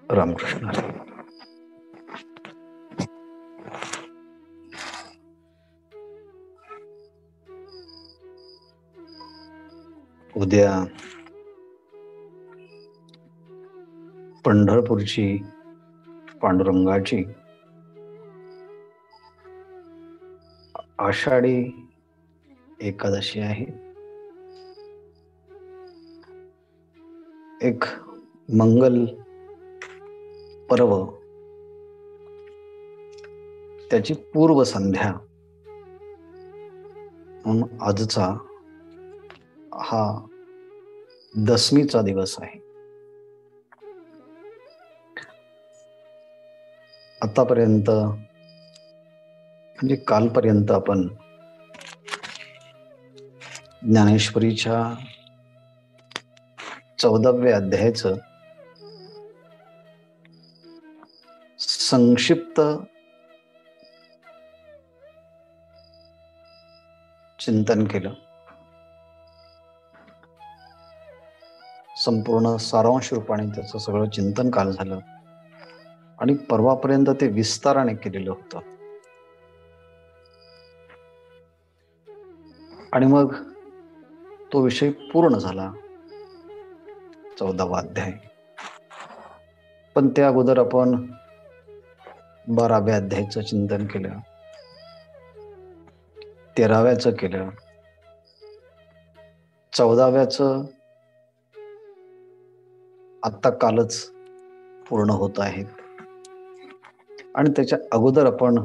रामकृष्ण हरी. उद्या पंढरपूरची पांडुरंगाची आषाढी एकादशी आहे. एक मंगल पर्व, त्याची पूर्व संध्या म्हणून आजचा हा दशमीचा दिवस आहे. आतापर्यंत म्हणजे कालपर्यंत आपण ज्ञानेश्वरीच्या 14व्या अध्यायाचं संक्षिप्त चिंतन केलं. संपूर्ण सारांश रूपाने त्याचं सगळं चिंतन काल झालं आणि परवापर्यंत ते विस्ताराने केलेलं होतं. आणि मग तो विषय पूर्ण झाला, 14वा अध्याय. पण त्या अगोदर आपण 12व्या अध्यायाचं चिंतन केलं, 13व्याचं केलं, 14व्याचं आत्ता कालच पूर्ण होत आहेत. आणि त्याच्या अगोदर आपण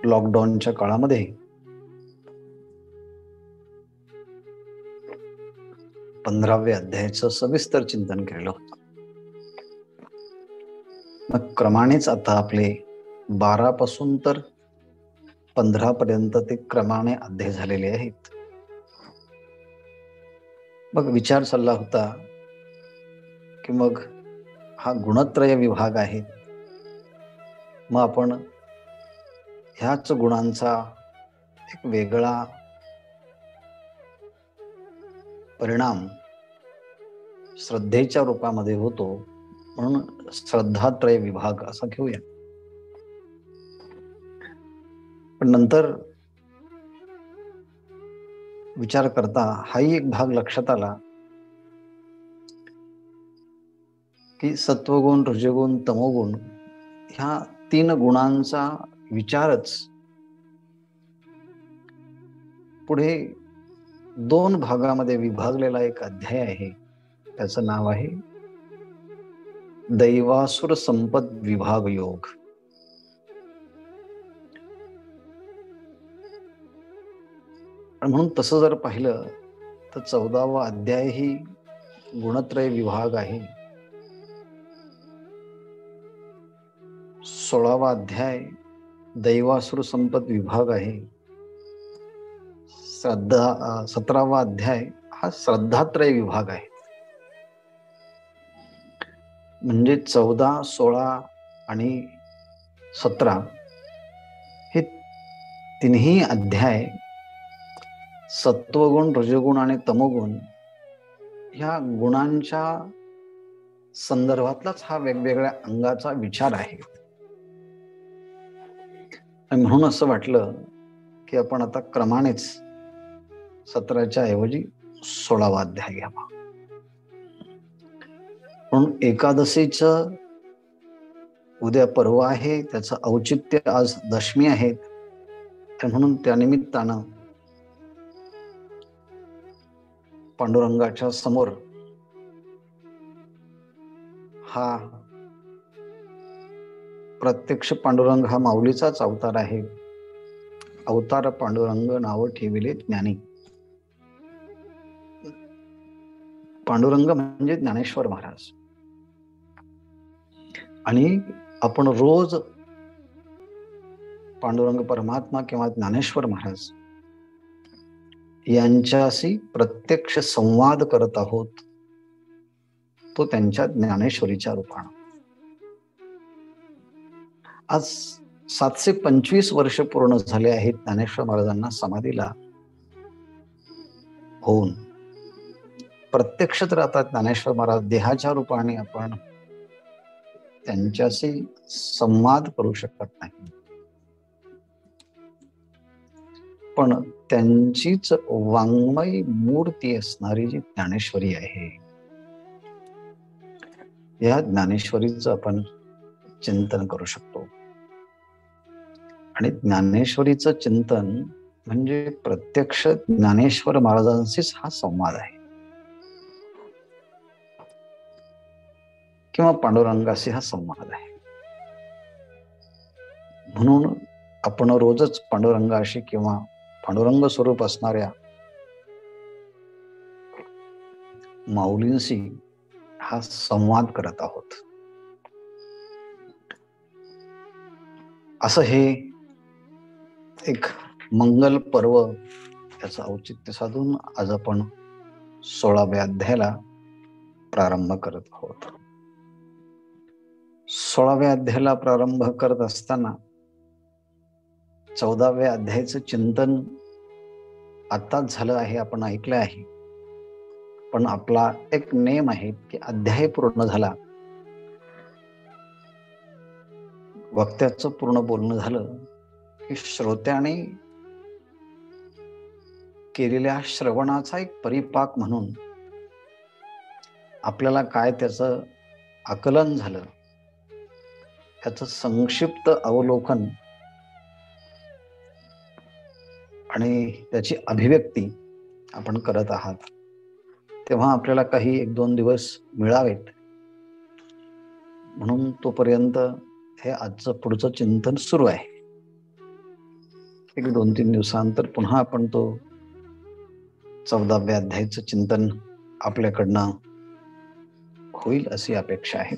लॉकडाऊनच्या काळामध्ये 15व्या अध्यायाचं सविस्तर चिंतन केलेलं होतं. मग क्रमानेच आता आपले 12 पासून तर 15 पर्यंत ते क्रमाने अध्याय झालेले आहेत. मग विचार चालला होता की मग हा गुणत्रय विभाग आहे, मग आपण ह्याच गुणांचा एक वेगळा परिणाम श्रद्धेच्या रूपामध्ये होतो, म्हणून श्रद्धात्रय विभाग असा घेऊया. पण नंतर विचार करता हाही एक भाग लक्षात आला की सत्वगुण, रजोगुण, तमोगुण ह्या 3 गुणांचा विचारच पुढे 2 भागामध्ये विभागलेला एक अध्याय आहे. त्याचं नाव आहे दैवासुर संपद विभाग योग. म्हणून तसं जर पाहिलं तर 14वा अध्याय ही गुणत्रय विभाग आहे. 16वा अध्याय दैवासुर संपद विभाग आहे. 17वा अध्याय हा श्रद्धात्रय विभाग आहे. म्हणजे 14, 16 आणि 17 हे तिन्ही अध्याय सत्वगुण, रजोगुण आणि तमोगुण ह्या गुणांच्या संदर्भातलाच हा वेगवेगळ्या अंगाचा विचार आहे. आणि म्हणून असं वाटलं की आपण आता क्रमानेच 17च्या ऐवजी 16वा अध्याय घ्यावा. म्हणून एकादशीचं उद्या पर्व आहे, त्याचं औचित्य आज दशमी आहे. म्हणून त्यानिमित्तानं पांडुरंगाच्या समोर हा प्रत्यक्ष पांडुरंग हा माऊलीचाच अवतार आहे. अवतार पांडुरंग नाव ठेविले ज्ञानी. पांडुरंग म्हणजे ज्ञानेश्वर महाराज. आणि आपण रोज पांडुरंग परमात्मा किंवा ज्ञानेश्वर महाराज यांच्याशी प्रत्यक्ष संवाद करत आहोत, तो त्यांच्या ज्ञानेश्वरीच्या रूपानं. आज 725 वर्ष पूर्ण झाले आहेत ज्ञानेश्वर महाराजांना समाधीला होऊन. प्रत्यक्ष तर आता ज्ञानेश्वर महाराज देहाच्या रूपाने आपण त्यांच्याशी संवाद करू शकत नाही, पण त्यांचीच वाङ्मय मूर्ती असणारी जी ज्ञानेश्वरी आहे, या ज्ञानेश्वरीचं आपण चिंतन करू शकतो. आणि ज्ञानेश्वरीचं चिंतन म्हणजे प्रत्यक्ष ज्ञानेश्वर महाराजांशीच हा संवाद आहे, किंवा पांडुरंगाशी हा संवाद आहे. म्हणून आपण रोजच पांडुरंगाशी किंवा पांडुरंग स्वरूप असणाऱ्या माऊलींशी हा संवाद करत आहोत. असं हे एक मंगल पर्व, याचं औचित्य साधून आज आपण 16व्या अध्यायाला प्रारंभ करत आहोत. 16व्या अध्यायाला प्रारंभ करत असताना 14व्या अध्यायाचं चिंतन आताच झालं आहे, आपण ऐकलं आहे. पण आपला एक नेम आहे की अध्याय पूर्ण झाला, वक्त्याचं पूर्ण बोलणं झालं की श्रोत्याने केलेल्या श्रवणाचा एक परिपाक म्हणून आपल्याला काय त्याचं आकलन झालं, त्याचं संक्षिप्त अवलोकन आणि त्याची अभिव्यक्ती आपण करत आहात. तेव्हा आपल्याला काही 1-2 दिवस मिळावेत, म्हणून तोपर्यंत हे आजचं पुढचं चिंतन सुरू आहे. 1-2-3 दिवसानंतर पुन्हा आपण तो 14व्या अध्यायाचं चिंतन आपल्याकडनं होईल अशी अपेक्षा आहे.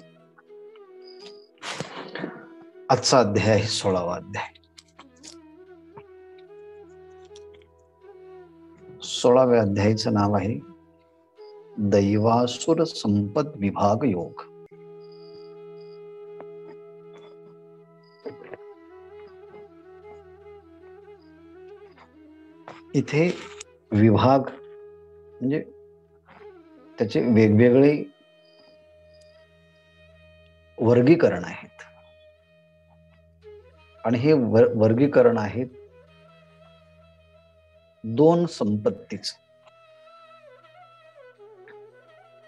आजचा अध्याय आहे 16वा अध्याय. 16व्या अध्यायाचं नाव आहे दैवासुर संपद विभाग योग. इथे विभाग म्हणजे त्याचे वेगवेगळे वर्गीकरण आहेत, आणि हे वर्गीकरण आहेत 2 संपत्तीच.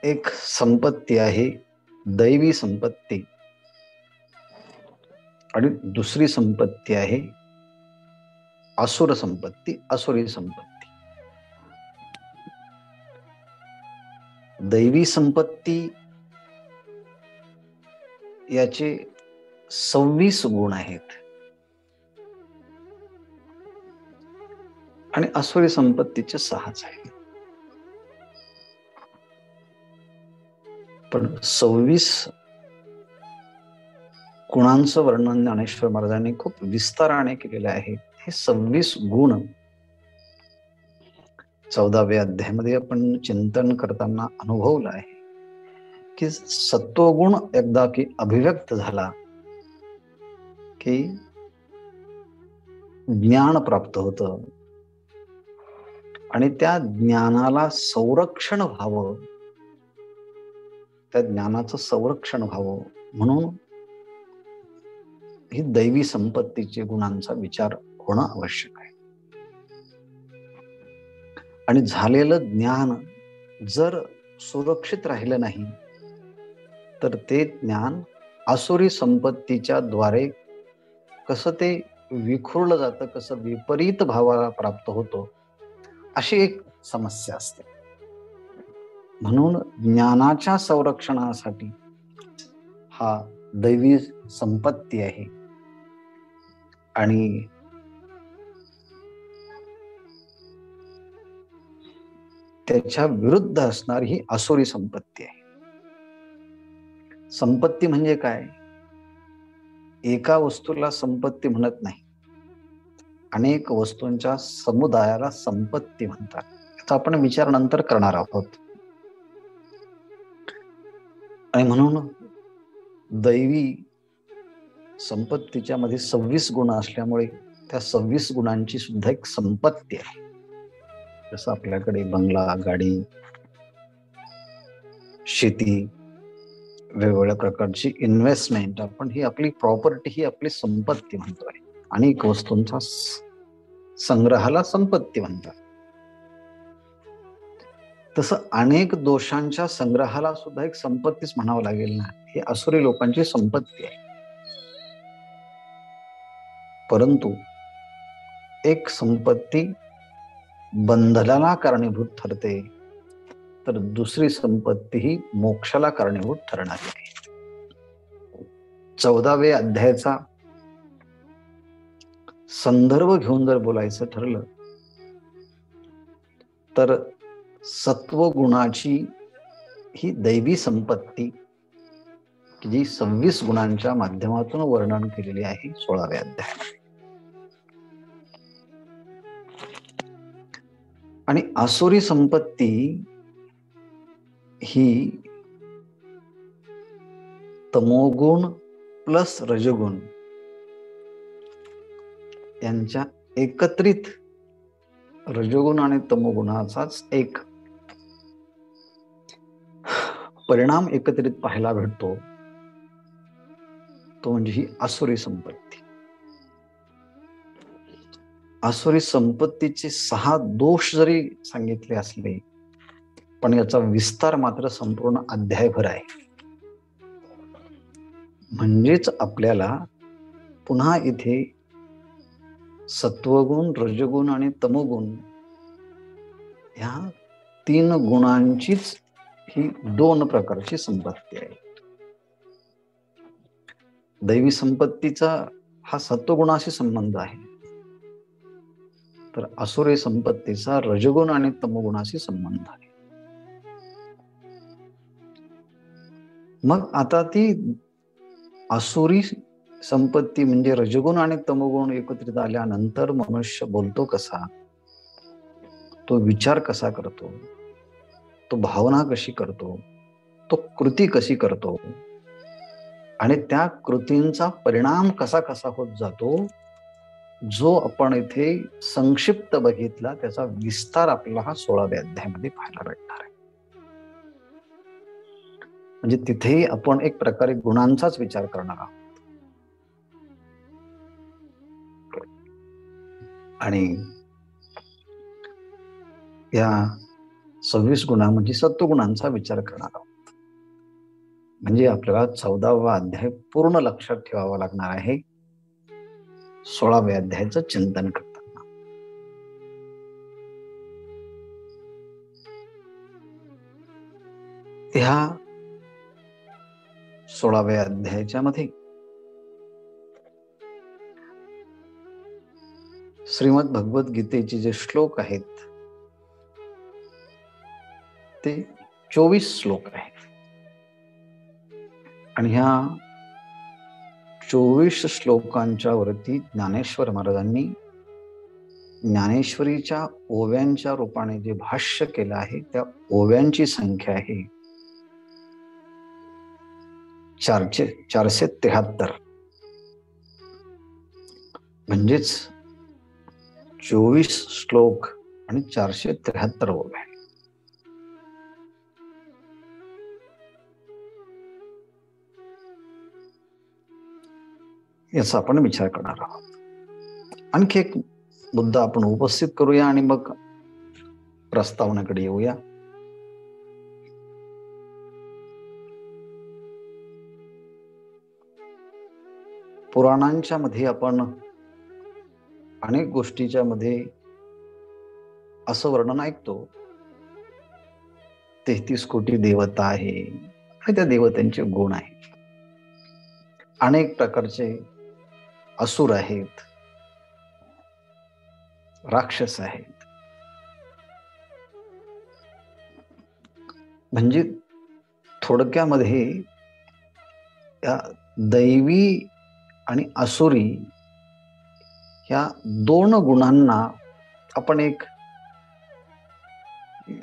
एक संपत्ती आहे दैवी संपत्ती, आणि दुसरी संपत्ती आहे असुर संपत्ती, असुरी संपत्ती. दैवी संपत्ती याचे 26 गुण आहेत, आणि असुरी संपत्तीचे 6च आहेत. पण 26 गुणांचं वर्णन ज्ञानेश्वर महाराजांनी खूप विस्ताराने केलेलं आहे. हे 26 गुण 14व्या अध्यायामध्ये आपण चिंतन करताना अनुभवलं आहे की सत्वगुण एकदा की अभिव्यक्त झाला की ज्ञान प्राप्त होतं, आणि त्या ज्ञानाला संरक्षण व्हावं, त्या ज्ञानाचं संरक्षण व्हावं म्हणून ही दैवी संपत्तीच्या गुणांचा विचार होणं आवश्यक आहे. आणि झालेलं ज्ञान जर सुरक्षित राहिलं नाही तर ते ज्ञान आसुरी संपत्तीच्या द्वारे कसं ते विखुरलं जातं, कसं विपरीत भावाला प्राप्त होतो, अशी एक समस्या असते. म्हणून ज्ञानाच्या संरक्षणासाठी हा दैवी संपत्ती आहे आणि त्याच्या विरुद्ध असणारी ही आसुरी संपत्ती आहे. संपत्ती म्हणजे काय? एका वस्तूला संपत्ती म्हणत नाही, अनेक वस्तूंच्या समुदायाला संपत्ती म्हणतात. याचा आपण विचार नंतर करणार आहोत. आणि म्हणून दैवी संपत्तीच्या मध्ये 26 गुण असल्यामुळे त्या 26 गुणांची सुद्धा एक संपत्ती आहे. जसं आपल्याकडे बंगला, गाडी, शेती, वेगवेगळ्या प्रकारची इन्व्हेस्टमेंट, आपण ही आपली प्रॉपर्टी, ही आपली संपत्ती म्हणतोय. अनेक वस्तूंचा संग्रहाला संपत्ती म्हणतात. तसं अनेक दोषांच्या संग्रहाला सुद्धा एक संपत्तीच म्हणावं लागेल ना. ही आसुरी लोकांची संपत्ती आहे. परंतु एक संपत्ती बंधनाला कारणीभूत ठरते, तर दुसरी संपत्ती ही मोक्षाला कारणीभूत ठरणारी आहे. 14व्या अध्यायाचा संदर्भ घेऊन जर बोलायचं ठरलं तर सत्वगुणाची ही दैवी संपत्ती जी 26 गुणांच्या माध्यमातून वर्णन केलेली आहे 16व्या अध्यायामध्ये. आणि आसुरी संपत्ती ही तमोगुण प्लस रजोगुण यांच्या एकत्रित रजोगुण आणि तमोगुणाचाच एक परिणाम एकत्रित पाहायला भेटतो, तो म्हणजे ही आसुरी संपत्ती. आसुरी संपत्तीचे 6 दोष जरी सांगितले असले, पण याचा विस्तार मात्र संपूर्ण अध्यायभर आहे. म्हणजेच आपल्याला पुन्हा इथे सत्वगुण, रजोगुण आणि तमोगुण ह्या 3 गुणांचीच ही 2 प्रकारची संपत्ती आहे. दैवी संपत्तीचा हा सत्वगुणाशी संबंध आहे, तर आसुरी संपत्तीचा रजोगुण आणि तमोगुणाशी संबंध आहे. मग आता ती आसुरी संपत्ती म्हणजे रजोगुण आणि तमोगुण एकत्रित आल्यानंतर मनुष्य बोलतो कसा, तो विचार कसा करतो, तो भावना कशी करतो, तो कृती कशी करतो आणि त्या कृतींचा परिणाम कसा कसा होत जातो, जो आपण इथे संक्षिप्त बघितला, त्याचा विस्तार आपल्याला हा 16व्या अध्यायामध्ये पाहायला भेटणार आहे. म्हणजे तिथेही आपण एक प्रकारे गुणांचाच विचार करणार आहोत. आणि या 26 गुणा म्हणजे सत्वगुणांचा विचार करणार आहोत. म्हणजे आपल्याला 14वा अध्याय पूर्ण लक्षात ठेवावा लागणार आहे 16व्या अध्यायाचं चिंतन करताना. ह्या 16व्या अध्यायाच्या मध्ये श्रीमद भगवद्गीतेचे जे श्लोक आहेत ते 24 श्लोक आहेत. आणि ह्या 24 श्लोकांच्या वरती ज्ञानेश्वर महाराजांनी ज्ञानेश्वरीच्या ओव्यांच्या रूपाने जे भाष्य केलं आहे, त्या ओव्यांची संख्या आहे 473. म्हणजेच 24 श्लोक आणि 473 ओव्या. याचा आपण विचार करणार आहोत. आणखी एक मुद्दा आपण उपस्थित करूया आणि मग प्रस्तावनेकडे येऊया. पुराणांच्या मध्ये आपण अनेक गोष्टीच्या मध्ये असं वर्णन ऐकतो, 33 कोटी देवता आहे आणि त्या देवतांचे गुण आहेत. अनेक प्रकारचे असुर आहेत, राक्षस आहेत. म्हणजे थोडक्यामध्ये या दैवी आणि असुरी ह्या दोन गुणांना आपण एक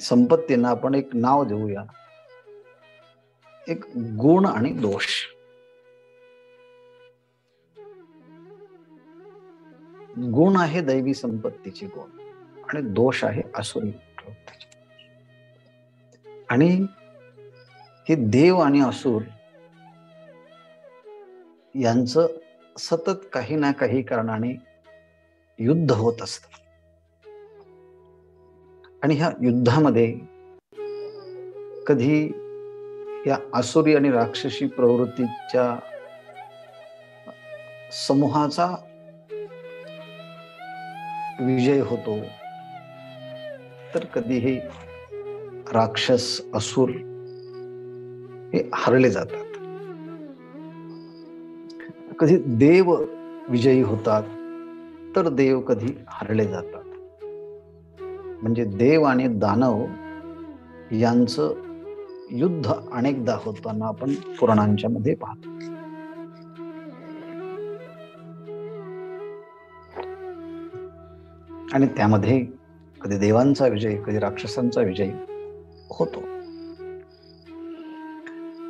संपत्तींना आपण एक नाव देऊया, एक गुण आणि दोष. गुण आहे दैवी संपत्तीची गुण आणि दोष आहे असुरी प्रवृत्तीचे. आणि हे देव आणि असुर यांचं सतत काही ना काही कारणाने युद्ध होत असतं. आणि ह्या युद्धामध्ये कधी या असुरी आणि राक्षसी प्रवृत्तीच्या समूहाचा विजय होतो, तर कधी हे राक्षस असुर हे हरले जातात. कधी देव विजयी होतात, तर देव कधी हरले जातात. म्हणजे देव आणि दानव यांचं युद्ध अनेकदा होताना आपण पुराणांच्या मध्ये पाहतो. आणि त्यामध्ये कधी देवांचा विजय, कधी राक्षसांचा विजय होतो.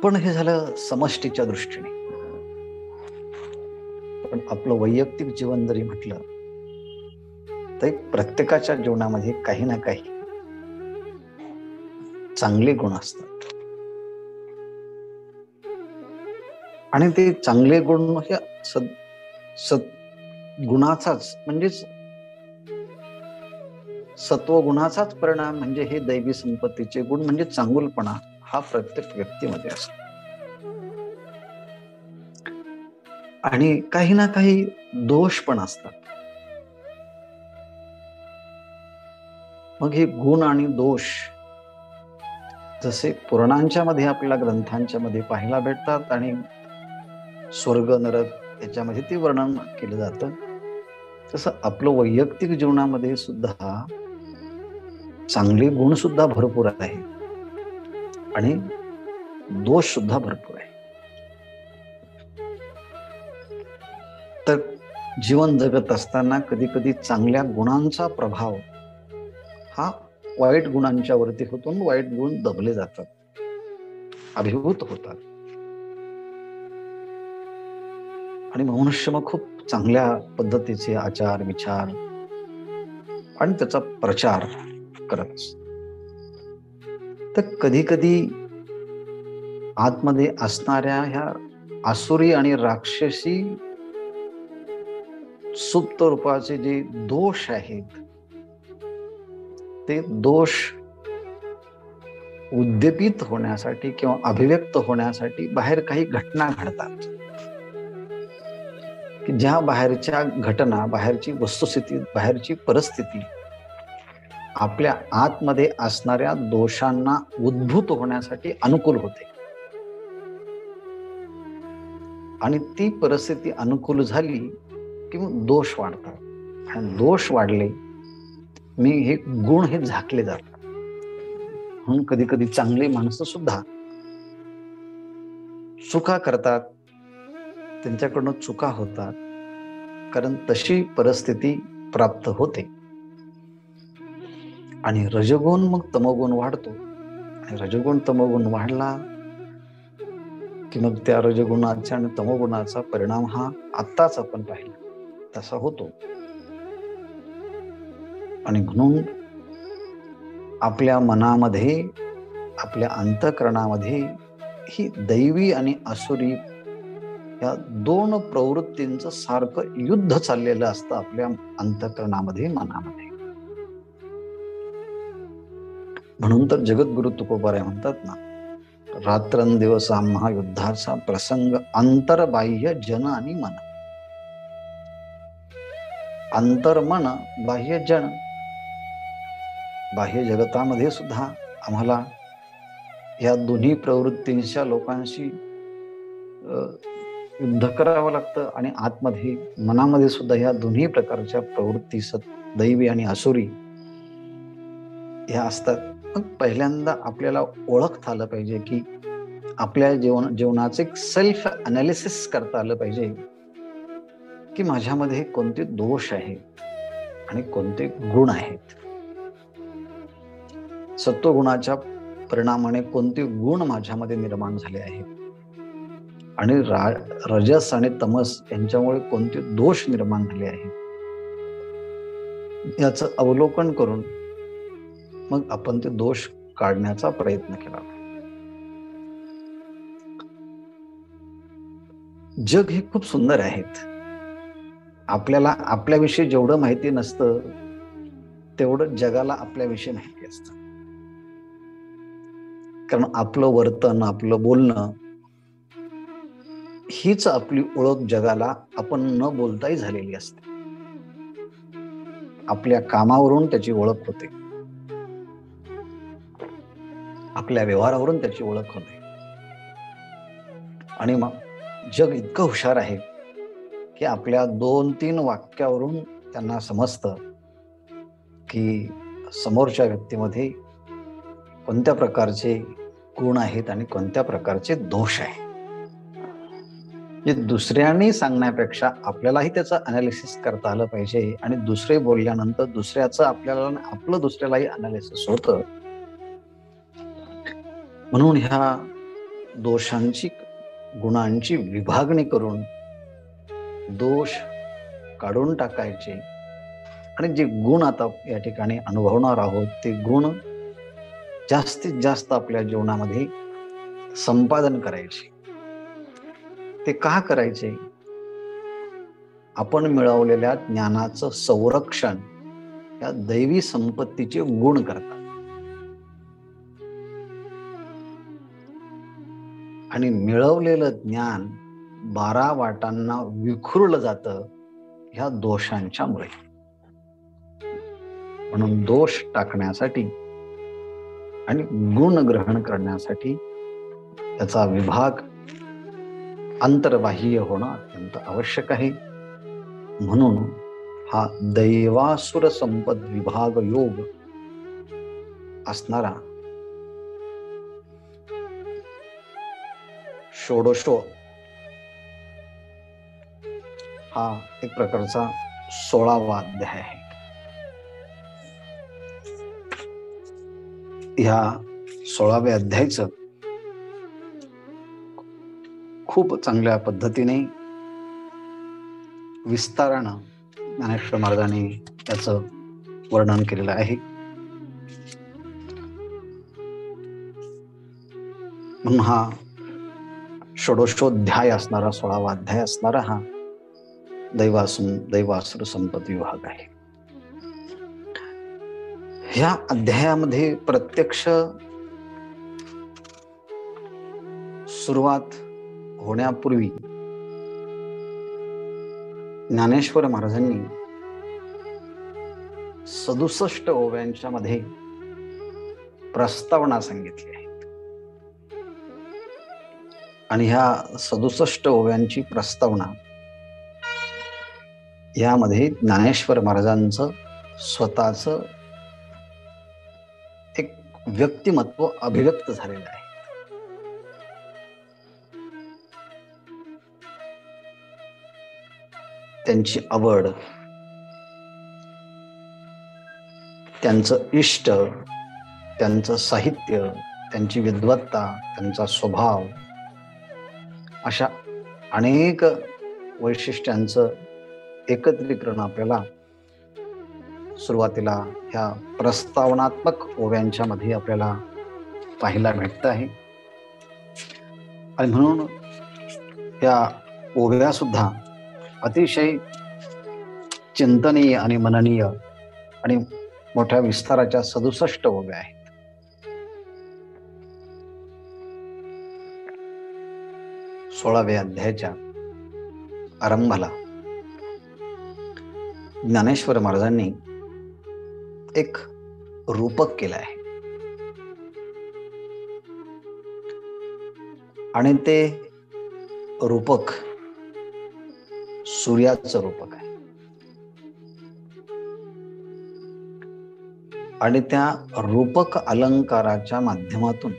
पण हे झालं समष्टीच्या दृष्टीने. पण आपलं वैयक्तिक जीवन जरी म्हटलं तर प्रत्येकाच्या जीवनामध्ये काही ना काही चांगले गुण असतात. आणि ते चांगले गुण ह्या गुणाचाच म्हणजेच सत्वगुणाचाच परिणाम म्हणजे हे दैवी संपत्तीचे गुण म्हणजे चांगुलपणा हा प्रत्येक व्यक्तीमध्ये असतो. आणि काही ना काही दोष पण असतात. मग हे गुण आणि दोष जसे पुराणांच्या मध्ये आपल्याला ग्रंथांच्या मध्ये पाहायला भेटतात आणि स्वर्ग नरक याच्यामध्ये ते वर्णन केलं जातं, तसं आपलं वैयक्तिक जीवनामध्ये सुद्धा चांगले गुण सुद्धा भरपूर आहे आणि दोष सुद्धा भरपूर आहे. तर जीवन जगत असताना कधी कधी चांगल्या गुणांचा प्रभाव हा वाईट गुणांच्या वरती होतो, वाईट गुण दबले जातात, अभिभूत होतात. आणि मनुष्य मग खूप चांगल्या पद्धतीचे आचार विचार आणि त्याचा प्रचार करत असतो. तर कधी कधी आतमध्ये असणाऱ्या ह्या आसुरी आणि राक्षसी सुप्त रूपाचे जे दोष आहेत, ते दोष उद्दीपित होण्यासाठी किंवा अभिव्यक्त होण्यासाठी बाहेर काही घटना घडतात, की ज्या बाहेरच्या घटना, बाहेरची वस्तुस्थिती, बाहेरची परिस्थिती आपल्या आतमध्ये असणाऱ्या दोषांना उद्भूत होण्यासाठी अनुकूल होते. आणि ती परिस्थिती अनुकूल झाली की मग दोष वाढतात. आणि दोष वाढले मी हे गुण हे झाकले जातात. म्हणून कधी कधी चांगली माणसं सुद्धा चुका करतात, त्यांच्याकडून चुका होतात, कारण तशी परिस्थिती प्राप्त होते. आणि रजगुण मग तमोगुण वाढतो. आणि रजगुण तमोगुण वाढला की मग त्या रजगुणाचा आणि तमोगुणाचा परिणाम हा आत्ताच आपण पाहिला तसा होतो. आणि म्हणून आपल्या मनामध्ये, आपल्या अंतःकरणामध्ये ही दैवी आणि असुरी या दोन प्रवृत्तींचं सारखं युद्ध चाललेलं असतं आपल्या अंतःकरणामध्ये, मनामध्ये. म्हणून तर जगद्गुरु तुकोबाराय म्हणतात ना, रात्रंदिवस आम्हा युद्धाचा प्रसंग अंतर्बाह्य जन आणि मन. अंतर्मन, बाह्य जन. बाह्य जगतामध्ये सुद्धा आम्हाला या दोन्ही प्रवृत्तींच्या लोकांशी युद्ध करावं लागतं आणि आतमध्ये मनामध्ये सुद्धा ह्या दोन्ही प्रकारच्या प्रवृत्ती, दैवी आणि असुरी, ह्या असतात. मग पहिल्यांदा आपल्याला ओळखता आलं पाहिजे की आपल्या जीवनाचं एक सेल्फ अनालिसिस करता आलं पाहिजे की माझ्यामध्ये कोणते दोष आहेत आणि कोणते गुण आहेत. सत्वगुणाच्या परिणामाने कोणते गुण माझ्यामध्ये निर्माण झाले आहेत आणि रजस आणि तमस यांच्यामुळे कोणते दोष निर्माण झाले आहेत, याचं अवलोकन करून मग आपण ते दोष काढण्याचा प्रयत्न केला. जग हे खूप सुंदर आहेत. आपल्याला आपल्याविषयी जेवढं माहिती नसतं तेवढं जगाला आपल्याविषयी माहिती असतं. कारण आपलं वर्तन, आपलं बोलणं हीच आपली ओळख जगाला आपण न बोलताही झालेली असते. आपल्या कामावरून त्याची ओळख होते, आपल्या व्यवहारावरून त्याची ओळख होते. आणि मग जग इतकं हुशार आहे की आपल्या 2-3 वाक्यावरून त्यांना समजतं की समोरच्या व्यक्तीमध्ये कोणत्या प्रकारचे गुण आहेत आणि कोणत्या प्रकारचे दोष आहेत. जे दुसऱ्यांनी सांगण्यापेक्षा आपल्यालाही त्याचं अनालिसिस करता आलं पाहिजे आणि दुसरे बोलल्यानंतर दुसऱ्याचं आपल्याला आपलं दुसऱ्यालाही अनालिसिस होतं. म्हणून ह्या दोषांची, गुणांची विभागणी करून दोष काढून टाकायचे आणि जे गुण आता या ठिकाणी अनुभवणार आहोत ते गुण जास्तीत जास्त आपल्या जीवनामध्ये संपादन करायचे. ते का करायचे? आपण मिळवलेल्या ज्ञानाचं संरक्षण या दैवी संपत्तीचे गुण करतात. आणि मिळवलेलं ज्ञान 12 वाटांना विखुरलं जातं ह्या दोषांच्यामुळे. म्हणून दोष टाकण्यासाठी आणि गुण ग्रहण करण्यासाठी त्याचा विभाग अंतर्बाह्य होणं अत्यंत आवश्यक आहे. म्हणून हा दैवासुर संपद विभाग योग असणारा षोडशो हा एक प्रकारचा 16वा अध्याय आहे. ह्या 16व्या अध्यायाचं खूप चांगल्या पद्धतीने विस्तारानं ज्ञानेश्वर महाराजांनी त्याचं वर्णन केलेलं आहे. म्हणून हा षोडशोध्याय असणारा 16वा अध्याय असणारा हा दैवासुर संपत्ती विभाग आहे. ह्या अध्यायामध्ये प्रत्यक्ष सुरुवात होण्यापूर्वी ज्ञानेश्वर महाराजांनी 67 ओव्यांच्या मध्ये प्रस्तावना सांगितली आहे. आणि ह्या 67 ओव्यांची प्रस्तावना यामध्ये ज्ञानेश्वर महाराजांचं स्वतःचं एक व्यक्तिमत्व अभिव्यक्त झालेलं आहे. त्यांची आवड, त्यांचं इष्ट, त्यांचं साहित्य, त्यांची विद्वत्ता, त्यांचा स्वभाव, अशा अनेक वैशिष्ट्यांचं एकत्रीकरण आपल्याला सुरुवातीला ह्या प्रस्तावनात्मक ओव्यांच्या मध्ये आपल्याला पाहायला भेटत आहे. आणि म्हणून या ओव्या सुद्धा अतिशय चिंतनीय आणि मननीय आणि मोठ्या विस्ताराच्या 67 ओव्या आहेत. सोळाव्या अध्यायाच्या आरंभाला ज्ञानेश्वर महाराजांनी एक रूपक केलं आहे आणि ते रूपक सूर्याचं रूपक आहे. आणि त्या रूपक अलंकाराच्या माध्यमातून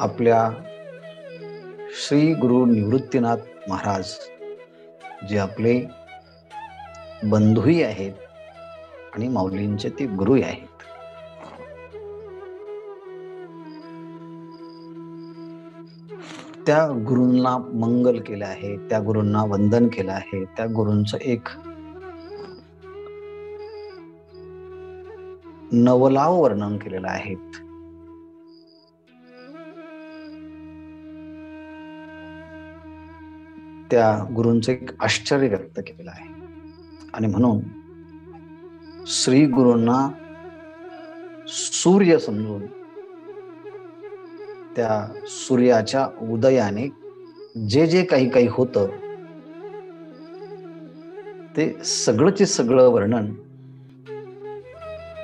आपल्या श्री गुरु निवृत्तीनाथ महाराज जे आपले बंधूही आहेत आणि माऊलींचे ते गुरुही आहेत, त्या गुरूंना मंगल केलं आहे, त्या गुरूंना वंदन केलं आहे, त्या गुरूंचं एक नवलाव वर्णन केलेलं आहे. त्या गुरूंचं एक आश्चर्य व्यक्त केलेलं आहे. आणि म्हणून श्री गुरूंना सूर्य समजून त्या सूर्याच्या उदयाने जे जे काही होतं ते सगळंचे सगळं वर्णन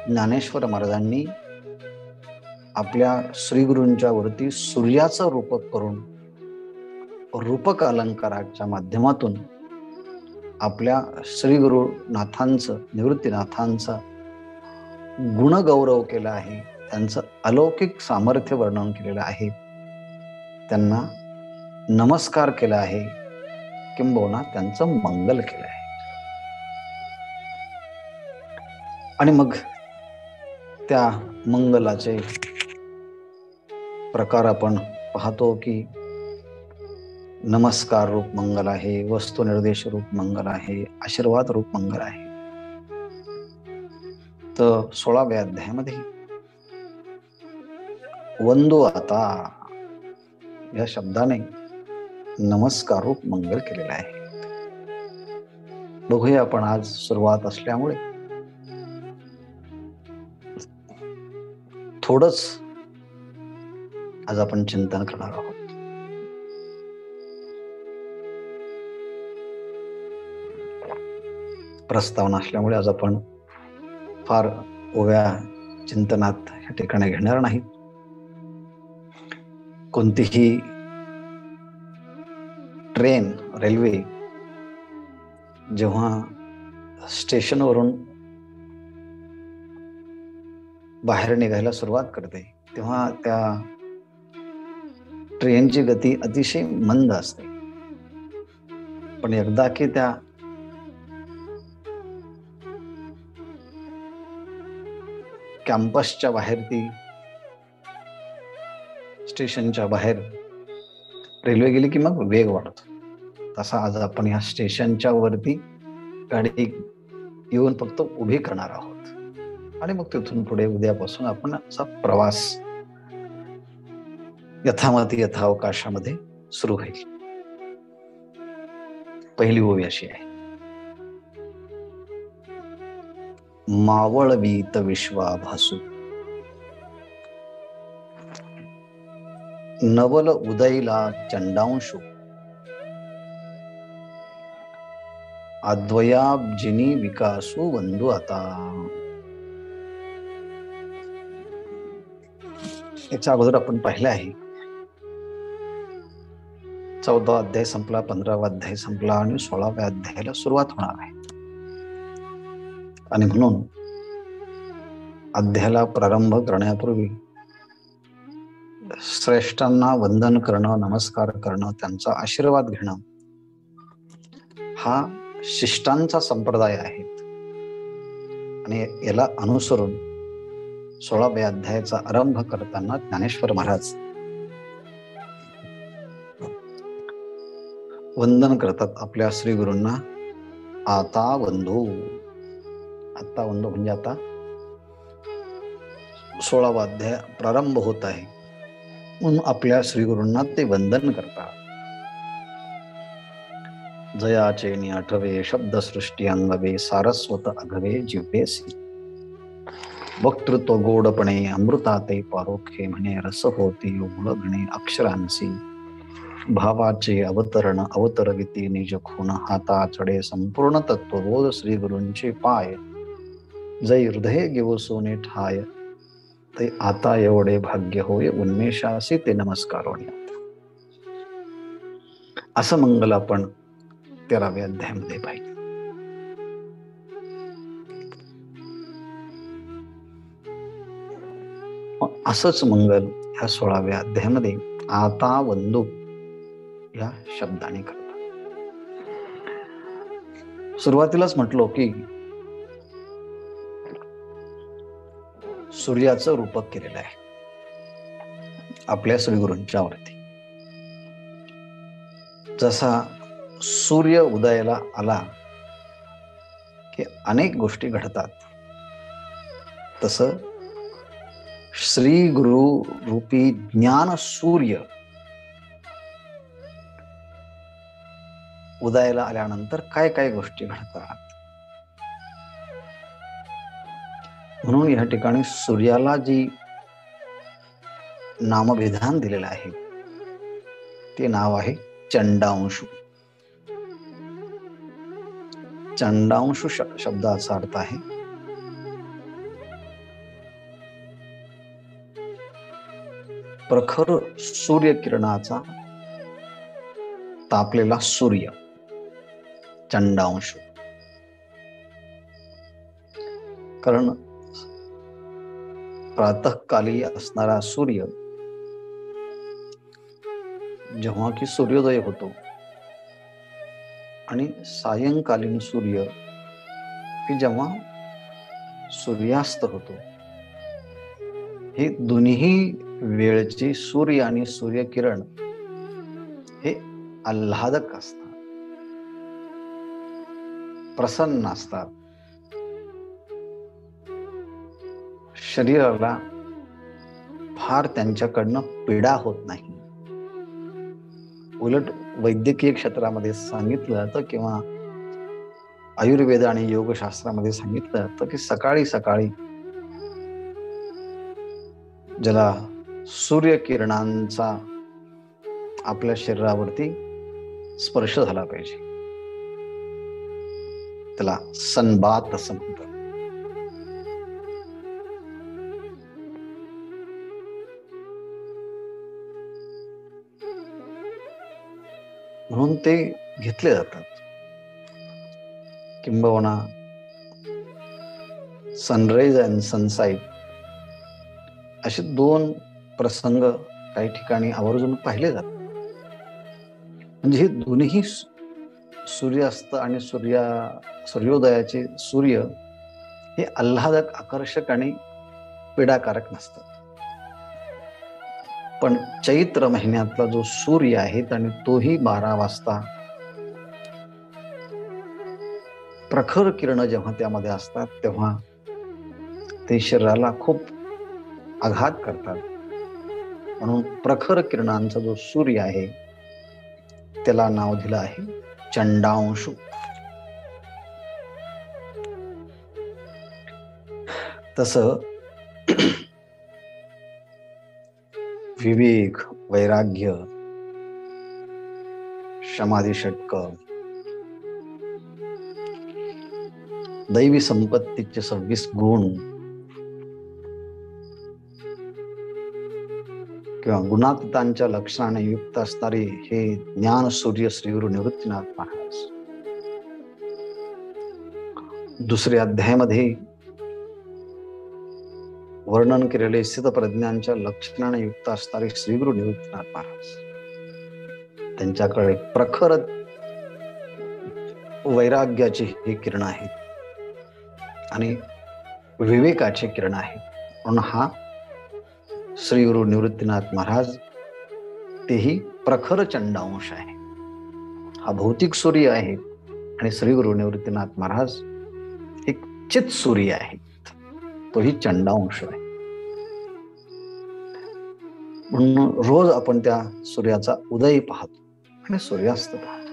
ज्ञानेश्वर महाराजांनी आपल्या श्रीगुरूंच्या वरती सूर्याचं रूपक करून रूपक अलंकाराच्या माध्यमातून आपल्या श्रीगुरुनाथांचं निवृत्तीनाथांचा गुणगौरव केला आहे, त्यांचं अलौकिक सामर्थ्य वर्णन केलेलं आहे, त्यांना नमस्कार केला आहे, किंबहुना त्यांचं मंगल केलं आहे. आणि मग त्या मंगलाचे प्रकार आपण पाहतो की नमस्कार रूप मंगल आहे, वस्तुनिर्देश रूप मंगल आहे, आशीर्वाद रूप मंगल आहे. तर 16व्या अध्यायामध्ये वंदो आता या शब्दाने नमस्कार रूप मंगल केलेलं आहे. बघूया आपण आज सुरुवात असल्यामुळे थोडंच आज आपण चिंतन करणार आहोत. प्रस्तावना असल्यामुळे आज आपण फार ओव्या चिंतनात या ठिकाणी घेणार नाही. कोणतीही ट्रेन, रेल्वे जेव्हा स्टेशनवरून बाहेर निघायला सुरुवात करते तेव्हा त्या ट्रेनची गती अतिशय मंद असते. पण एकदा की त्या कॅम्पसच्या बाहेर, ती स्टेशनच्या बाहेर रेल्वे गेली की मग वेग वाढतो. तसा आज आपण या स्टेशनच्या वरती गाडी येऊन फक्त उभी करणार आहोत आणि मग तिथून पुढे उद्यापासून आपण असा प्रवास यथामती यथावकाशामध्ये सुरू होईल. पहिली ओवी अशी आहे. मावळवीत विश्वाभासू नवल उदयला चंडांशु अद्वयाब्जिनी विकासू वंदू आता. याच्या अगोदर आपण पाहिलं आहे 14वा अध्याय संपला, 15वा अध्याय संपला आणि 16व्या अध्यायाला सुरुवात होणार आहे. आणि म्हणून अध्यायाला प्रारंभ करण्यापूर्वी श्रेष्ठांना वंदन करणं, नमस्कार करणं, त्यांचा आशीर्वाद घेणं हा शिष्टांचा संप्रदाय आहे. आणि याला अनुसरून 16व्या अध्यायाचा आरंभ करताना ज्ञानेश्वर महाराज वंदन करतात आपल्या श्री गुरूंना. आता वंदो, आता वंदो म्हणजे आता 16वा अध्याय प्रारंभ होत आहे म्हणून आपल्या श्री गुरूंना ते वंदन करतात. जयाचे आठवे शब्दसृष्टी अंगवे सारस्वत अघवे जिव्हेसी वक्तृत्व गोडपणे अमृताते पारोखे म्हणे रस होती उलगणे अक्षरांसी भावाचे अवतरण अवतरविती निज खून हाता चढे संपूर्ण तत्व बोध श्री गुरूंचे पाय जय हृदय घेऊ सोने ठाय ते आता एवढे भाग्य होय उन्मेषासी ते नमस्कार. असं मंगल आपण 13व्या अध्यायामध्ये पाहिजे. असंच मंगल ह्या 16व्या अध्यायामध्ये आता वंदू या शब्दाने करतात. सुरुवातीलाच म्हटलो की सूर्याचं रूपक केलेलं आहे आपल्या श्रीगुरूंच्या वरती. जसा सूर्य उदयाला आला की अनेक गोष्टी घडतात, तसं श्री गुरु रूपी ज्ञान सूर्य उदयाला आल्यानंतर काय काय गोष्टी घडतात. म्हणून या ठिकाणी सूर्याला जी नामविधान दिलेलं आहे ते नाव आहे चंडांशु. चंडांशु शब्दाचा अर्थ आहे प्रखर सूर्यकिरणाचा तापलेला सूर्य. चंडांशु कारण प्रातःकाली असणारा सूर्य जेव्हा की सूर्योदय होतो आणि सायंकालीन सूर्य की जेव्हा सूर्यास्त होतो, हे दोन्ही वेळची सूर्य आणि सूर्यकिरण हे आल्हादक असतात, प्रसन्न असतात. शरीराला फार त्यांच्याकडनं पीडा होत नाही. उलट वैद्यकीय क्षेत्रामध्ये सांगितलं जातं किंवा आयुर्वेद आणि योगशास्त्रामध्ये सांगितलं जातं की सकाळी सकाळी ज्याला सूर्यकिरणांचा आपल्या शरीरावरती स्पर्श झाला पाहिजे त्याला सनबाथ असं म्हणतात. म्हणून ते घेतले जातात. किंबहुना सनराईज अँड सनसाईट असे दोन प्रसंग काही ठिकाणी आवर्जून पाहिले जातात. म्हणजे हे दोन्ही सूर्यास्त आणि सूर्योदयाचे सूर्य हे आल्हादक, आकर्षक आणि पीडाकारक नसतात. पण चैत्र महिन्यातला जो सूर्य आहे आणि तोही 12 वाजता प्रखर किरण जेव्हा त्यामध्ये असतात तेव्हा ते शरीराला खूप आघात करतात. म्हणून प्रखर किरणांचा जो सूर्य आहे त्याला नाव दिलं आहे चंडांशु. तसं विवेक, वैराग्य, समाधी षटक, दैवी संपत्तीचे 26 गुण किंवा गुणातीतांच्या लक्षणाने युक्त असणारे हे ज्ञान सूर्य श्री गुरु निवृत्तीनाथ महाराज. दुसऱ्या अध्यायामध्ये वर्णन केलेले स्थितप्रज्ञांच्या लक्षणाने युक्त असणारे श्री गुरु निवृत्तीनाथ महाराज, त्यांच्याकडे प्रखर वैराग्याचे हे किरण आहेत आणि विवेकाचे किरण आहेत. म्हणून हा श्री गुरु निवृत्तीनाथ महाराज तेही प्रखर चंडांश आहे. हा भौतिक सूर्य आहे आणि श्री गुरु निवृत्तीनाथ महाराज एक चित सूर्य आहे, तोही चंडांश आहे. म्हणून रोज आपण त्या सूर्याचा उदय पाहतो आणि सूर्यास्त पाहतो.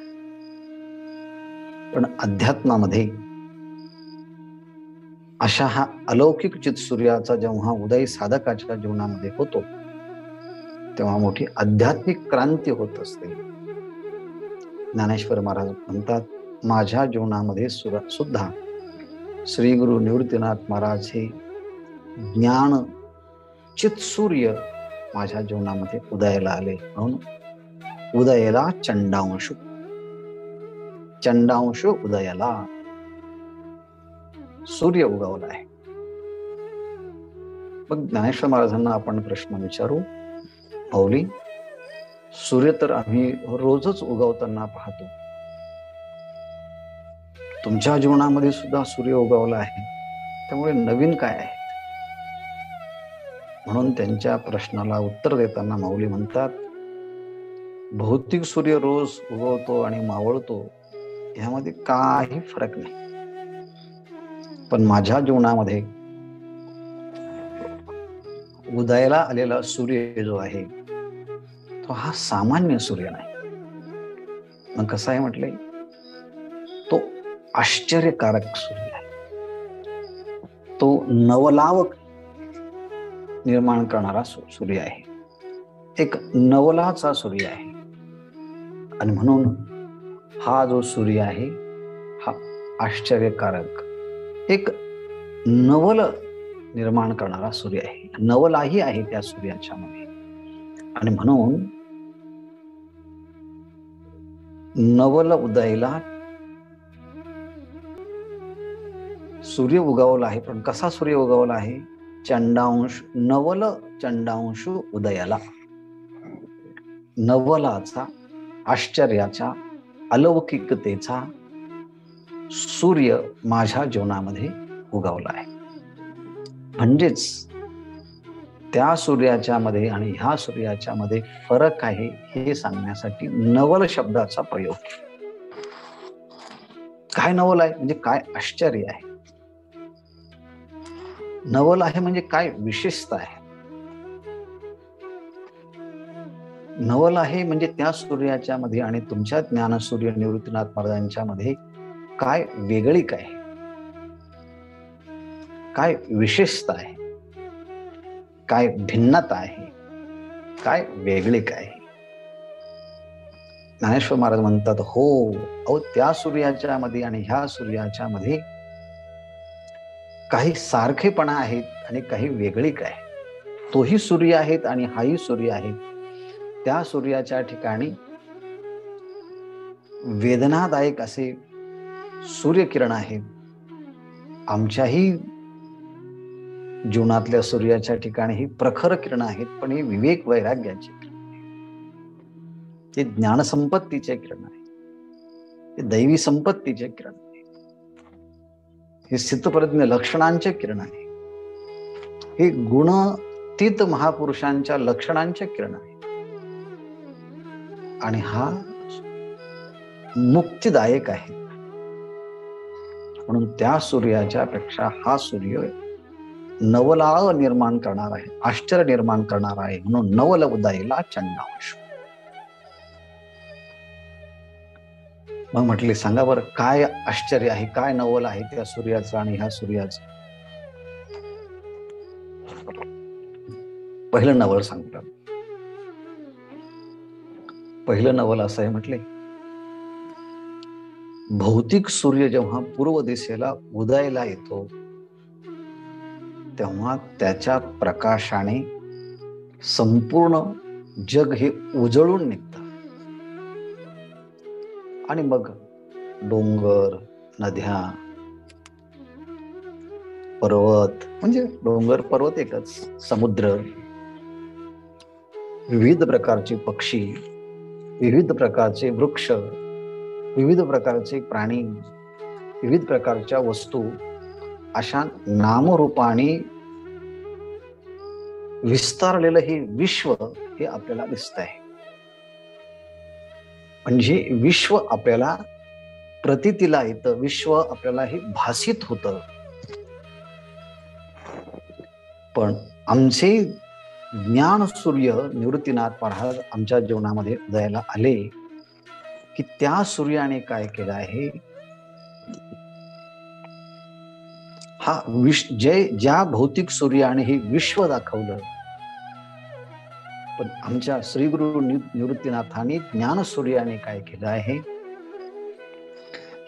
पण अध्यात्मामध्ये अशा हा अलौकिक चित सूर्याचा जेव्हा उदय साधकाच्या जीवनामध्ये होतो तेव्हा मोठी आध्यात्मिक क्रांती होत असते. ज्ञानेश्वर महाराज म्हणतात, माझ्या जीवनामध्ये सुद्धा श्री गुरु निवृत्तीनाथ महाराज हे ज्ञान चित सूर्य माझ्या जीवनामध्ये उदयाला आले. म्हणून उदयला चंडांशु, चंडांशु उदयाला सूर्य उगवला आहे. मग ज्ञानेश्वर महाराजांना आपण प्रश्न विचारू, माऊली, सूर्य तर आम्ही रोजच उगवताना पाहतो, तुमच्या जीवनामध्ये सुद्धा सूर्य उगवला आहे, त्यामुळे नवीन काय आहे? म्हणून त्यांच्या प्रश्नाला उत्तर देताना माऊली म्हणतात, भौतिक सूर्य रोज उगवतो आणि मावळतो, यामध्ये काही फरक नाही. पण माझ्या जीवनामध्ये उदयाला आलेला सूर्य जो आहे तो हा सामान्य सूर्य नाही. मग कसा आहे म्हटले, तो आश्चर्यकारक सूर्य आहे, तो नवलावक निर्माण करणारा सूर्य आहे, एक नवलाचा सूर्य आहे. आणि म्हणून हा जो सूर्य आहे हा आश्चर्यकारक, एक नवल निर्माण करणारा सूर्य आहे, नवलाही आहे त्या सूर्याच्या मध्ये. आणि म्हणून नवल उदयला सूर्य उगवला आहे. पण कसा सूर्य उगवला आहे? चंडांश, नवल चंडांशु उदयाला, नवलाचा, आश्चर्याचा, अलौकिकतेचा सूर्य माझ्या जीवनामध्ये उगवला आहे. म्हणजेच त्या सूर्याच्या मध्ये आणि ह्या सूर्याच्या मध्ये फरक आहे हे सांगण्यासाठी नवल शब्दाचा प्रयोग. काय नवल आहे म्हणजे काय आश्चर्य आहे, नवल आहे म्हणजे काय विशेषता आहे, नवल आहे म्हणजे त्या सूर्याच्या मध्ये आणि तुमच्या ज्ञानसूर्य निवृत्तीनाथ महाराजांच्या मध्ये काय वेगळीक आहे, काय विशेषता आहे, काय भिन्नता आहे, काय वेगळीक आहे. ज्ञानेश्वर महाराज म्हणतात, हो अहो, त्या सूर्याच्या मध्ये आणि ह्या सूर्याच्या मध्ये काही सारखेपणा आहेत आणि काही वेगळीक आहे. तोही सूर्य आहेत आणि हाही सूर्य आहे. त्या सूर्याच्या ठिकाणी वेदनादायक असे सूर्यकिरण आहेत, आमच्याही जीवनातल्या सूर्याच्या ठिकाणी ही प्रखर किरण आहेत, पण ही विवेक वैराग्याची किरण आहे, हे ज्ञानसंपत्तीचे किरण आहे, हे दैवी संपत्तीचे किरण आहे, हे स्थितप्रज्ञ लक्षणांचे किरण आहे, हे गुणतीत महापुरुषांच्या लक्षणांचे किरण आहे. आणि हा मुक्तिदायक आहे. म्हणून त्या सूर्याच्या पेक्षा हा सूर्य नवलाव निर्माण करणार आहे, आश्चर्य निर्माण करणार आहे. म्हणून नवल उदयला चंडांशु. मग म्हटले, सांगा बरं काय आश्चर्य आहे, काय नवल आहे त्या सूर्याचं आणि ह्या सूर्याचं? पहिलं नवल सांगतात. पहिलं नवल असं आहे म्हटले, भौतिक सूर्य जेव्हा पूर्व दिशेला उदयाला येतो तेव्हा त्याच्या प्रकाशाने संपूर्ण जग हे उजळून निघतं. आणि मग डोंगर, नद्या, पर्वत, म्हणजे डोंगर पर्वत एकच, समुद्र, विविध प्रकारचे पक्षी, विविध प्रकारचे वृक्ष, विविध प्रकारचे प्राणी, विविध प्रकारच्या वस्तू, अशा नामरूपाने विस्तारलेलं हे विश्व हे आपल्याला दिसत आहे. म्हणजे विश्व आपल्याला प्रतीतीला येतं, विश्व आपल्याला हे भासित होतं. पण आमचे ज्ञान सूर्य निवृत्तीनाथ महाराज आमच्या जीवनामध्ये उदयाला आले की त्या सूर्याने काय केलं आहे, हा ज्या भौतिक सूर्याने हे विश्व दाखवलं, पण आमच्या श्री गुरु निवृत्तीनाथांनी ज्ञान सूर्याने काय केलं आहे,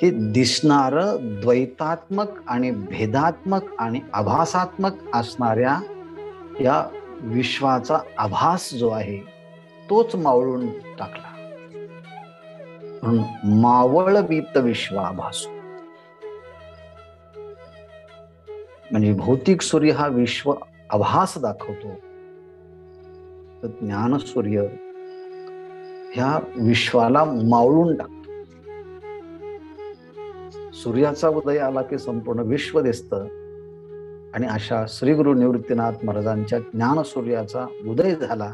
हे दिसणार द्वैतात्मक आणि भेदात्मक आणि आभासात्मक असणाऱ्या या विश्वाचा आभास जो आहे तोच मावळून टाकला. म्हणून मावळवीत विश्वाभासू, म्हणजे भौतिक सूर्य हा विश्व आभास दाखवतो, तर ज्ञान सूर्य ह्या विश्वाला मावळून टाकतो. सूर्याचा उदय आला की संपूर्ण विश्व दिसतं, आणि अशा श्री गुरु निवृत्तीनाथ महाराजांच्या ज्ञान सूर्याचा उदय झाला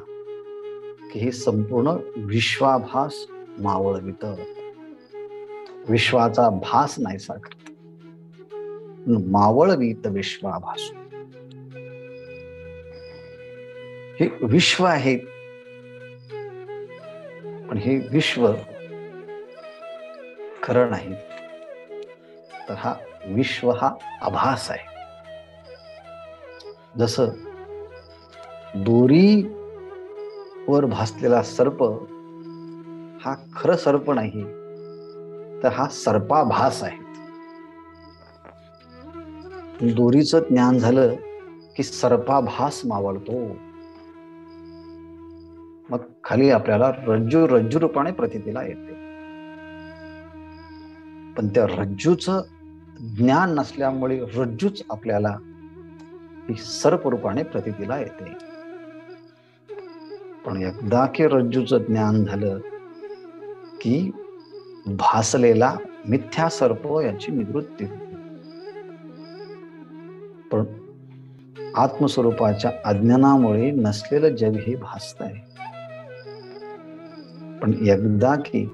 की हे संपूर्ण विश्वाभास मावळवित, विश्वाचा भास नाहीसा करत. मावळवीत विश्वाभासू, हे विश्व आहे, पण हे विश्व खरं नाही. तर हा विश्व हा आभास आहे. जसं दोरीवर भासलेला सर्प हा खरं सर्प नाही, तर हा सर्पाभास आहे. दोरीचं ज्ञान झालं की सर्पाभास मावळतो. मग खाली आपल्याला रज्जू रूपाने प्रतीतीला येते. पण त्या रज्जूचं ज्ञान नसल्यामुळे रज्जूच आपल्याला सर्प रूपाने प्रतीतीला येते. पण एकदा की रज्जूचं ज्ञान झालं की भासलेला मिथ्या सर्प याची निवृत्ती होते. पण आत्मस्वरूपाच्या अज्ञानामुळे नसलेलं जग हे भासत आहे. पण एकदा की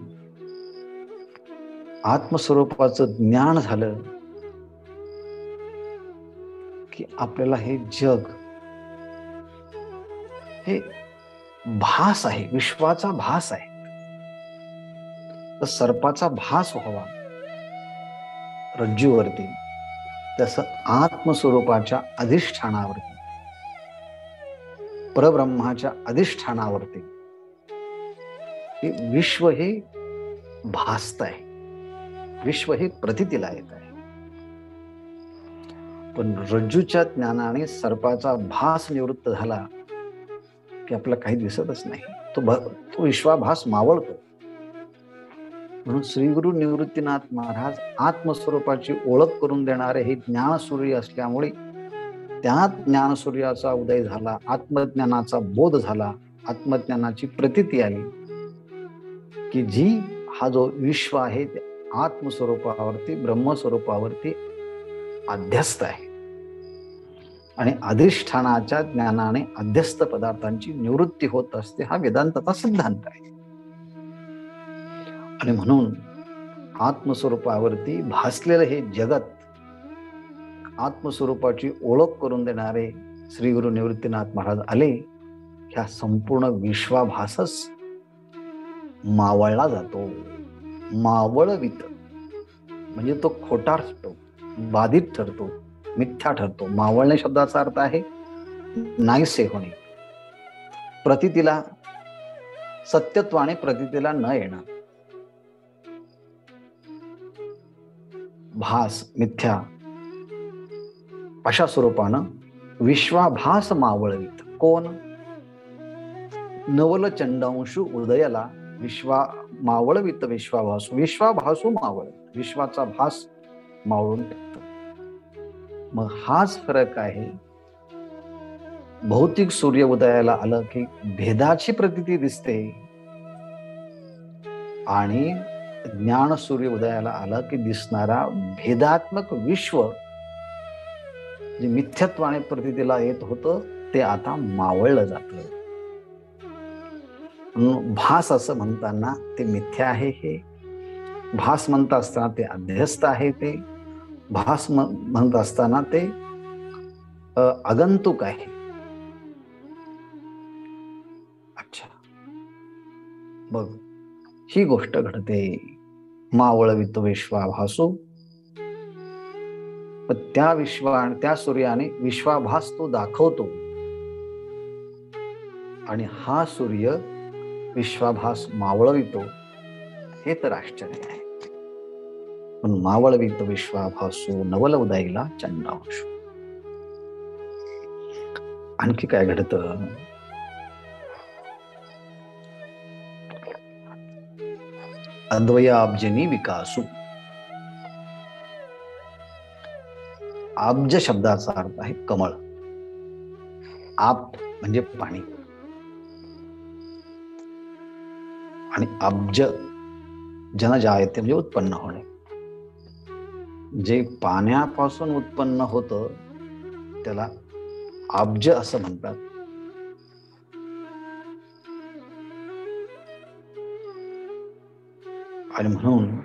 आत्मस्वरूपाचं ज्ञान झालं की आपल्याला हे जग हे भास आहे, विश्वाचा भास आहे. तर सर्पाचा भास व्हावा रज्जूवरती, तसं आत्मस्वरूपाच्या अधिष्ठानावरती, परब्रह्माच्या अधिष्ठानावरती हे विश्व हे भासत आहे, विश्व हे प्रतीतीला येत आहे. पण रज्जूच्या ज्ञानाने सर्पाचा भास निवृत्त झाला की आपल्याला काही दिसतच नाही, तो विश्वाभास मावळतो. म्हणून श्री गुरु निवृत्तीनाथ महाराज आत्मस्वरूपाची ओळख करून देणारे हे ज्ञानसूर्य असल्यामुळे त्या ज्ञानसूर्याचा उदय झाला, आत्मज्ञानाचा बोध झाला, आत्मज्ञानाची प्रतीती आली की जी हा जो विश्व आहे ते आत्मस्वरूपावरती, ब्रह्मस्वरूपावरती अध्यस्त आहे, आणि अधिष्ठानाच्या ज्ञानाने अध्यस्त पदार्थांची निवृत्ती होत असते. हा वेदांताचा सिद्धांत आहे. आणि म्हणून आत्मस्वरूपावरती भासलेलं हे जगत, आत्मस्वरूपाची ओळख करून देणारे श्री गुरु निवृत्तीनाथ महाराज आले, ह्या संपूर्ण विश्वाभासच मावळला जातो. मावळवित म्हणजे तो खोटा ठरतो, बाधित ठरतो, मिथ्या ठरतो. मावळणे शब्दाचा अर्थ आहे नाहीसे होणे, प्रतीतीला, सत्यत्वाने प्रतीतीला न येणं. भास, मिथ्या अशा स्वरूपानं विश्वाभास मावळवित. कोण? नवल चंडांशु उदयाला मावळवित विश्वाभासू, विश्वाभासू मावळवित, विश्वाचा भास मावळून टाकतो. मग हाच फरक आहे. भौतिक सूर्य उदयाला आलं की भेदाची प्रतीती दिसते, आणि ज्ञान सूर्य उदयाला आलं की दिसणारा भेदात्मक विश्व जे मिथ्यत्वाने प्रतीतीला येत होतं ते आता मावळलं जातं. भास असं म्हणताना ते मिथ्या आहे, हे भास म्हणत असताना ते अध्यस्त आहे, ते भास म्हणत असताना ते आगंतुक आहे. अच्छा, बघ ही गोष्ट घडते. मावळवित विश्वाभासू, त्या सूर्याने विश्वाभास तो दाखवतो, आणि हा सूर्य विश्वाभास मावळवितो. हे तर आश्चर्य आहे. पण मावळवित विश्वाभासू नवल उदयला चंडांशु. आणखी काय घडतं? अद्वयाब्जनी विकासू. अब्ज शब्दाचा अर्थ आहे कमळ. आप म्हणजे पाणी आणि अब्ज जन जायते म्हणजे उत्पन्न होणे. जे पाण्यापासून उत्पन्न होतं त्याला अब्ज असं म्हणतात. आणि म्हणून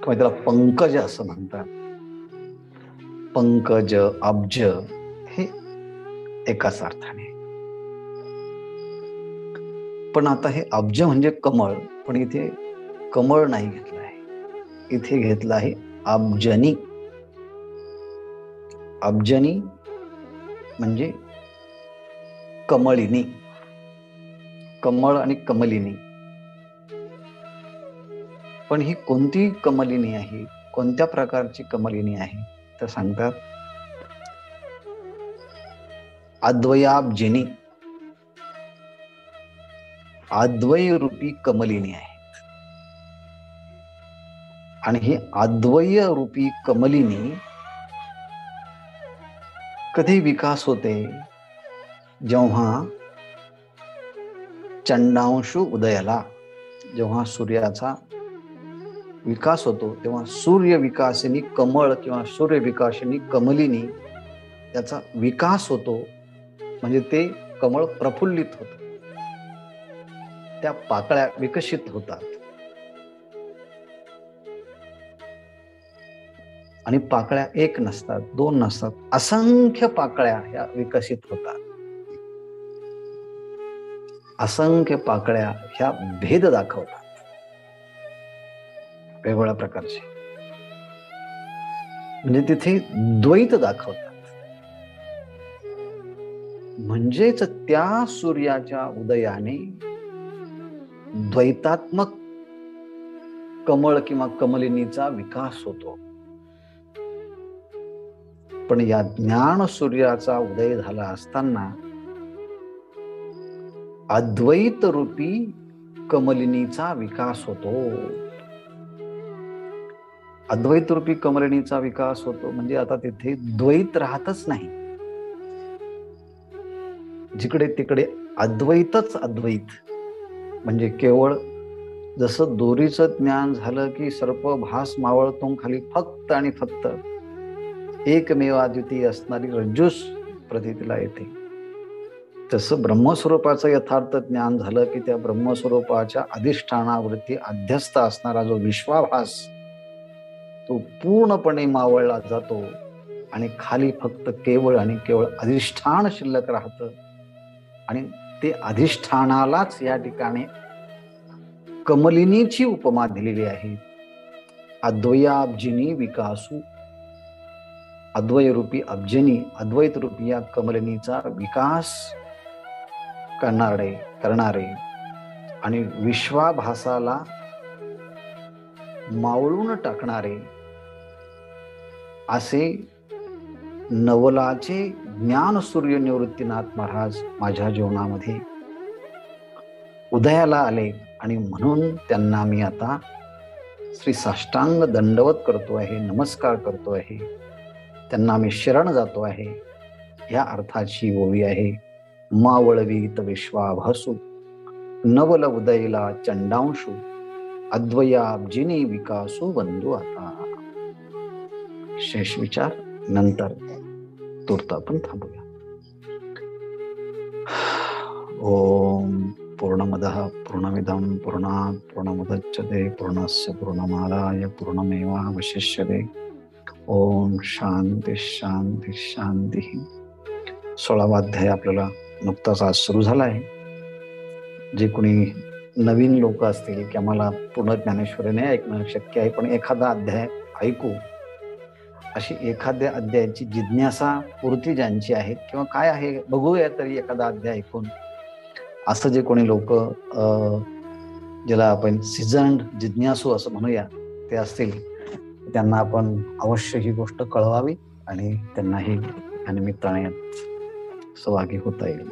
त्याला पंकज असं म्हणतात. पंकज, अब्ज हे एकाच अर्थाने. पण आता हे अब्ज म्हणजे कमळ, पण इथे कमळ नाही घेतलं आहे, इथे घेतलं आहे अब्जनी. अब्जनी म्हणजे कमळिनी. कमळ आणि कमलिनी. पण ही कोणती कमलिनी आहे, कोणत्या प्रकारची कमलिनी आहे तर सांगतात अद्वयाब्जिनी. अद्वय रूपी कमलिनी आहे. आणि ही अद्वय रूपी कमलिनी कधी विकास होते, जेव्हा चंडांशु उदयाला, जेव्हा सूर्याचा विकास होतो तेव्हा सूर्य विकासिनी कमळ किंवा सूर्य विकासिनी कमलिनी याचा विकास होतो. म्हणजे ते कमळ प्रफुल्लित होतं, त्या पाकळ्या विकसित होतात. आणि पाकळ्या एक नसतात, दोन नसतात, असंख्य पाकळ्या ह्या विकसित होतात. असंख्य पाकळ्या ह्या भेद दाखवतात वेगवेगळ्या प्रकारचे. म्हणजे तिथे द्वैत दाखवतात. म्हणजेच त्या सूर्याच्या उदयाने द्वैतात्मक कमळ किंवा कमलिनीचा विकास होतो. पण या ज्ञान सूर्याचा उदय झाला असताना अद्वैत रूपी कमलिनीचा विकास होतो. अद्वैत रूपी कमलिनीचा विकास होतो म्हणजे आता तिथे द्वैत राहतच नाही. जिकडे तिकडे अद्वैतच अद्वैत. म्हणजे केवळ जसं दोरीचं ज्ञान झालं की सर्प भास मावळतो खाली फक्त आणि फक्त एकमेवाद्वितीय असणारी रज्जूस प्रतीतीला येते, तसं ब्रह्मस्वरूपाचं यथार्थ ज्ञान झालं की त्या ब्रह्मस्वरूपाच्या अधिष्ठानावरती अध्यस्त असणारा जो विश्वाभास तो पूर्णपणे मावळला जातो आणि खाली फक्त केवळ आणि केवळ अधिष्ठान शिल्लक राहतं. आणि ते अधिष्ठानालाच या ठिकाणी कमलिनीची उपमा दिलेली आहे. अद्वयाब्जिनी विकासू. अद्वय रूपी अब्जनी, अद्वैत रूपी या कमलिनीचा विकास करणारे आणि विश्वाभासाला मावळून टाकणारे असे नवलाचे ज्ञान सूर्य निवृत्तीनाथ महाराज माझ्या जीवनामध्ये उदयाला आले. आणि म्हणून त्यांना मी आता श्री साष्टांग दंडवत करतो आहे, नमस्कार करतो आहे, त्यांना मी शरण जातो आहे. या अर्थाची ओवी आहे. मावळवीत विश्वाभासू, नवल उदयला चंडांशू, अद्वयाब्जिनी विकासू बंधू आता. शेष विचार नंतर तूर्त आपण थांबूया. ओम पूर्णमदः पूर्णमिदं पूर्णात् पूर्णमुदच्यते पूर्णस्य पूर्णमादाय पूर्णमेवावशिष्यते. ओम शांती शांती शांती. 16वा अध्याय आपल्याला नुकताच आज सुरू झाला आहे. जे कोणी नवीन लोक असतील की आम्हाला पूर्ण ज्ञानेश्वरी नाही ऐकणं शक्य आहे, पण एखादा अध्याय ऐकू अशी एखाद्या अध्यायाची जिज्ञासा पूर्ती ज्यांची आहे किंवा काय आहे बघूया तरी एखादा अध्याय ऐकून, असं जे कोणी लोक ज्याला आपण सिझन्ड जिज्ञासू असं म्हणूया ते असतील, त्यांना आपण अवश्य ही गोष्ट कळवावी आणि त्यांनाही या निमित्ताने सहभागी होता येईल.